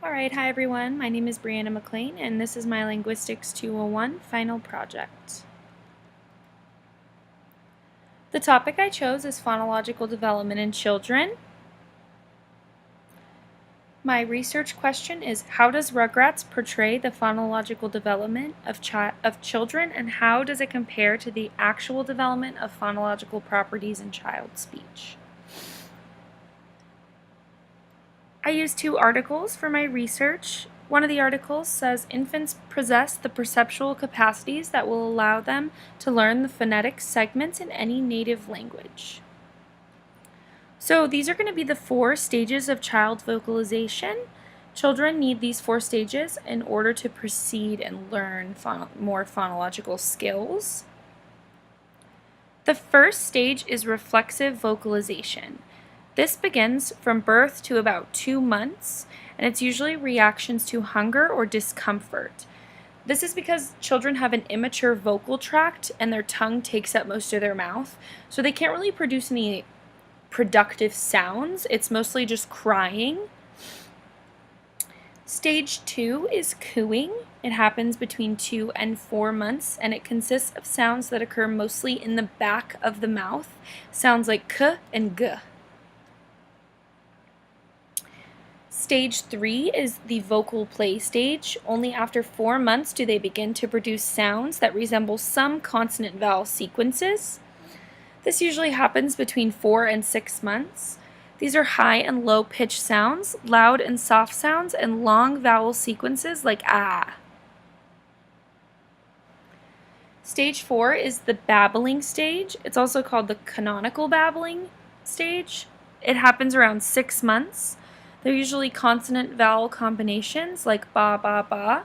Alright, hi everyone. My name is Brianna McLean and this is my Linguistics 201 final project. The topic I chose is phonological development in children. My research question is, how does Rugrats portray the phonological development of children, and how does it compare to the actual development of phonological properties in child speech? I used two articles for my research. One of the articles says infants possess the perceptual capacities that will allow them to learn the phonetic segments in any native language. So these are going to be the 4 stages of child vocalization. Children need these 4 stages in order to proceed and learn more phonological skills. The first stage is reflexive vocalization. This begins from birth to about 2 months, and it's usually reactions to hunger or discomfort. This is because children have an immature vocal tract and their tongue takes up most of their mouth, so they can't really produce any productive sounds. It's mostly just crying. Stage 2 is cooing. It happens between 2 and 4 months, and it consists of sounds that occur mostly in the back of the mouth, sounds like k and g. Stage 3 is the vocal play stage. Only after 4 months do they begin to produce sounds that resemble some consonant-vowel sequences. This usually happens between 4 and 6 months. These are high and low pitch sounds, loud and soft sounds, and long vowel sequences like ah. Stage 4 is the babbling stage. It's also called the canonical babbling stage. It happens around 6 months. They're usually consonant-vowel combinations like ba, ba, ba.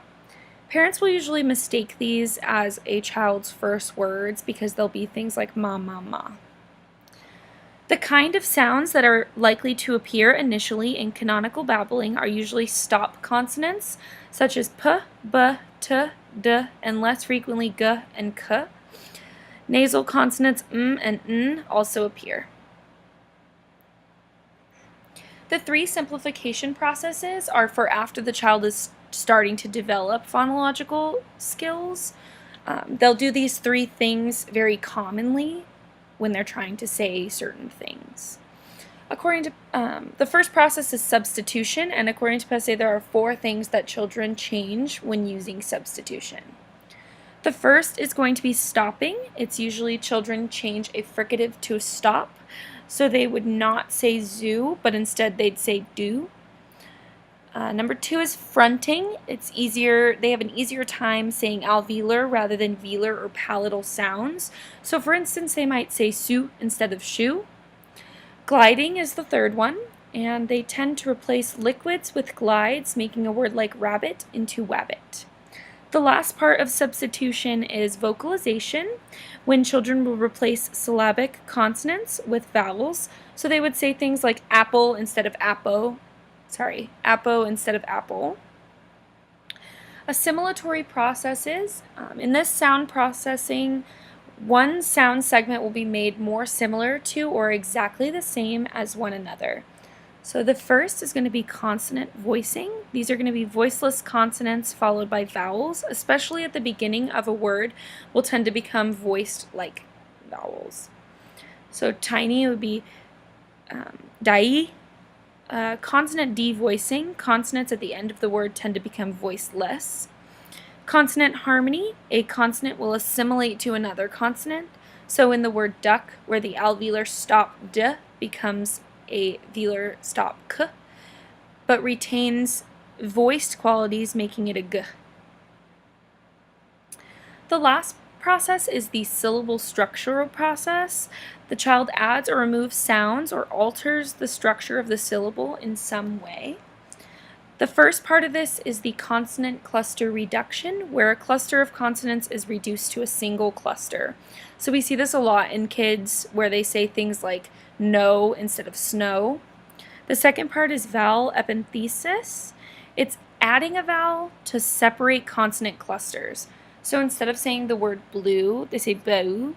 Parents will usually mistake these as a child's first words because they'll be things like ma, ma, ma. The kind of sounds that are likely to appear initially in canonical babbling are usually stop consonants, such as p, b, t, d, and less frequently g and k. Nasal consonants m and n also appear. The 3 simplification processes are for after the child is starting to develop phonological skills. They'll do these 3 things very commonly when they're trying to say certain things. According to the first process is substitution, and according to Pesse, there are 4 things that children change when using substitution. The first is going to be stopping. It's usually children change a fricative to a stop. So they would not say zoo, but instead they'd say do. Number 2 is fronting. It's easier, they have an easier time saying alveolar rather than velar or palatal sounds. So for instance, they might say su instead of shoe. Gliding is the third one, and they tend to replace liquids with glides, making a word like rabbit into wabbit. The last part of substitution is vocalization, when children will replace syllabic consonants with vowels. So they would say things like apple instead of appo instead of apple. Assimilatory processes. In this sound processing, one sound segment will be made more similar to or exactly the same as one another. So the first is going to be consonant voicing. These are going to be voiceless consonants followed by vowels, especially at the beginning of a word will tend to become voiced like vowels. So tiny would be dai. Consonant devoicing, consonants at the end of the word tend to become voiceless. Consonant harmony, a consonant will assimilate to another consonant. So in the word duck, where the alveolar stop d becomes a velar stop k, but retains voiced qualities, making it a g. The last process is the syllable structural process. The child adds or removes sounds or alters the structure of the syllable in some way. The first part of this is the consonant cluster reduction, where a cluster of consonants is reduced to a single cluster. So we see this a lot in kids where they say things like no instead of snow. The second part is vowel epenthesis. It's adding a vowel to separate consonant clusters. So instead of saying the word blue, they say blue.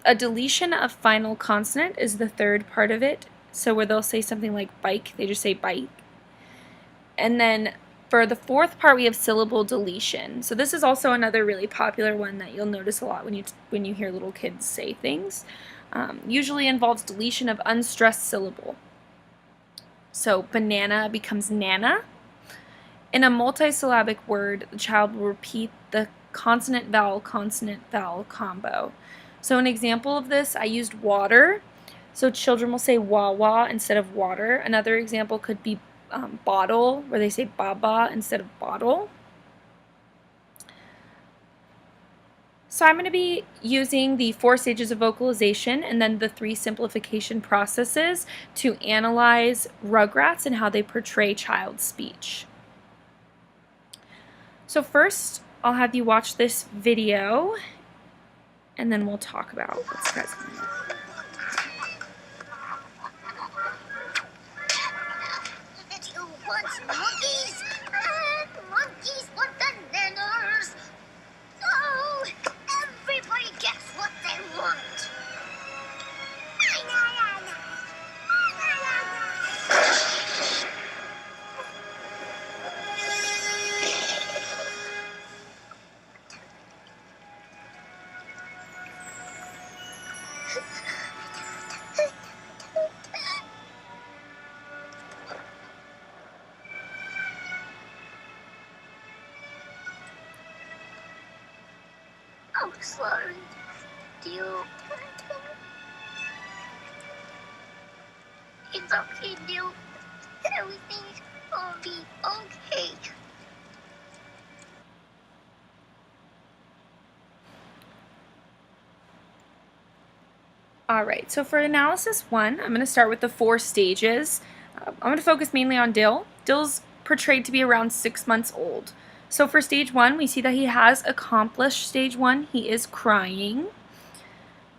A deletion of final consonant is the third part of it. So where they'll say something like bike, they just say bike. And then for the fourth part, we have syllable deletion. So this is also another really popular one that you'll notice a lot when you hear little kids say things. Usually involves deletion of unstressed syllable. So banana becomes nana. In a multisyllabic word, the child will repeat the consonant-vowel combo. So an example of this, I used water. So children will say wah-wah instead of water. Another example could be bottle, where they say baba instead of bottle. So I'm going to be using the 4 stages of vocalization and then the 3 simplification processes to analyze Rugrats and how they portray child speech. So first, I'll have you watch this video, and then we'll talk about what's going on. Did you want monkeys? Monkeys want bananas. Oh, everybody gets what they want. I'm sorry, Deal. It's okay, Deal. Everything's gonna be okay. Alright, so for analysis 1, I'm going to start with the 4 stages. I'm going to focus mainly on Dill. Dill's portrayed to be around 6 months old. So for stage 1, we see that he has accomplished stage 1. He is crying.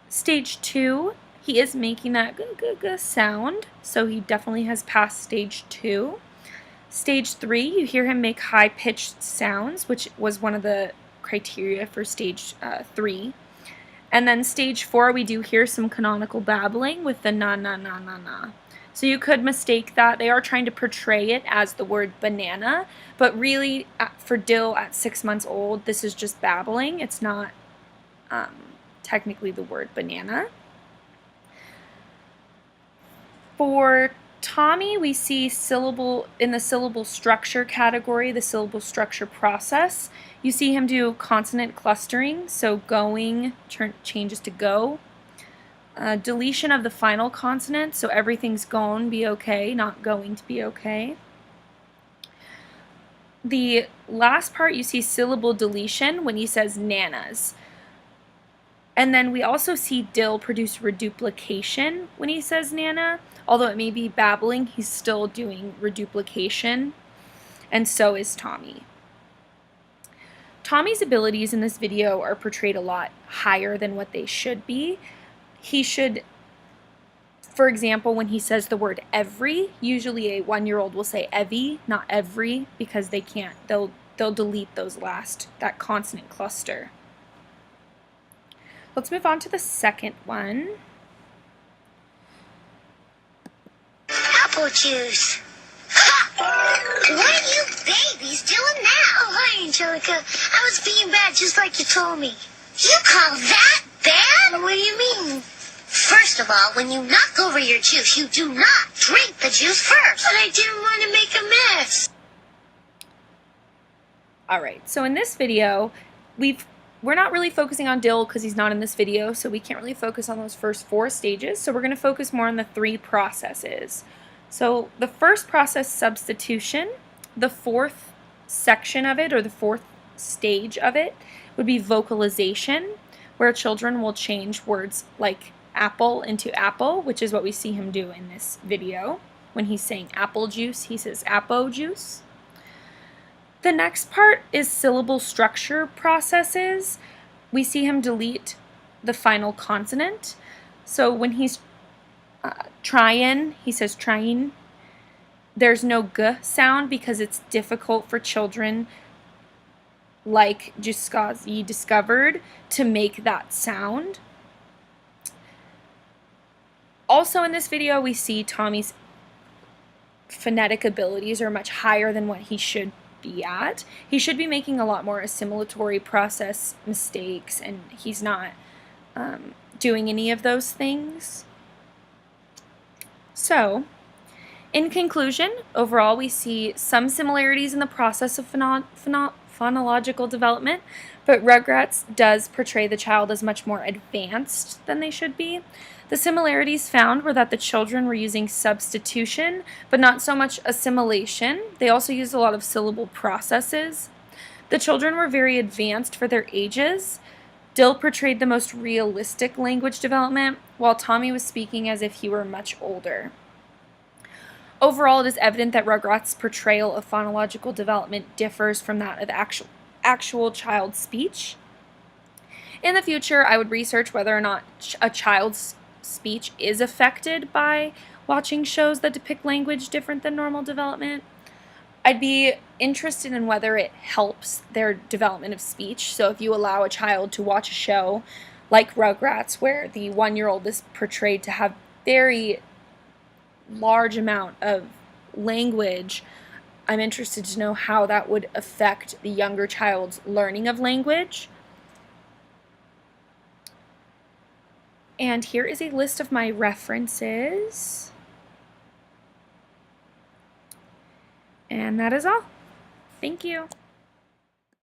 Stage 2, he is making that g sound, so he definitely has passed stage 2. Stage 3, you hear him make high-pitched sounds, which was one of the criteria for stage 3. And then stage 4, we do hear some canonical babbling with the na na na na na. So you could mistake that. They are trying to portray it as the word banana, but really for Dill at 6 months old, this is just babbling. It's not technically the word banana. For Tommy, we see syllable in the syllable structure category, the syllable structure process. You see him do consonant clustering, so going changes to go. Deletion of the final consonant, so everything's gon' be okay, not going to be okay. The last part, you see syllable deletion when he says nanas. And then we also see Dill produce reduplication when he says nana. Although it may be babbling, he's still doing reduplication, and so is Tommy. Tommy's abilities in this video are portrayed a lot higher than what they should be. He should, for example, when he says the word every, usually a 1-year-old will say evy, not every, because they can't, they'll delete that consonant cluster. Let's move on to the second one. Apple juice. Ha! What are you babies doing now? Oh, hi, Angelica. I was being bad just like you told me. You call that bad? What do you mean? First of all, when you knock over your juice, you do not drink the juice first. But I didn't want to make a mess. Alright, so in this video, we're not really focusing on Dill because he's not in this video, so we can't really focus on those first 4 stages. So we're going to focus more on the 3 processes. So the first process, substitution, the 4th section of it, or the 4th stage of it, would be vocalization, where children will change words like apple into apple, which is what we see him do in this video. When he's saying apple juice, he says apple juice. The next part is syllable structure processes. We see him delete the final consonant. So when he's trying, he says trying. There's no g sound because it's difficult for children like Juskazi discovered to make that sound. Also in this video, we see Tommy's phonetic abilities are much higher than what he should be at. He should be making a lot more assimilatory process mistakes, and he's not doing any of those things. So, in conclusion, overall we see some similarities in the process of phonological development, but Rugrats does portray the child as much more advanced than they should be. The similarities found were that the children were using substitution, but not so much assimilation. They also used a lot of syllable processes. The children were very advanced for their ages. Dill portrayed the most realistic language development, while Tommy was speaking as if he were much older. Overall, it is evident that Rugrats' portrayal of phonological development differs from that of actual child speech. In the future, I would research whether or not a child's speech is affected by watching shows that depict language different than normal development. I'd be interested in whether it helps their development of speech. So if you allow a child to watch a show like Rugrats, where the 1-year-old is portrayed to have very large amount of language, I'm interested to know how that would affect the younger child's learning of language. And here is a list of my references. And that is all. Thank you.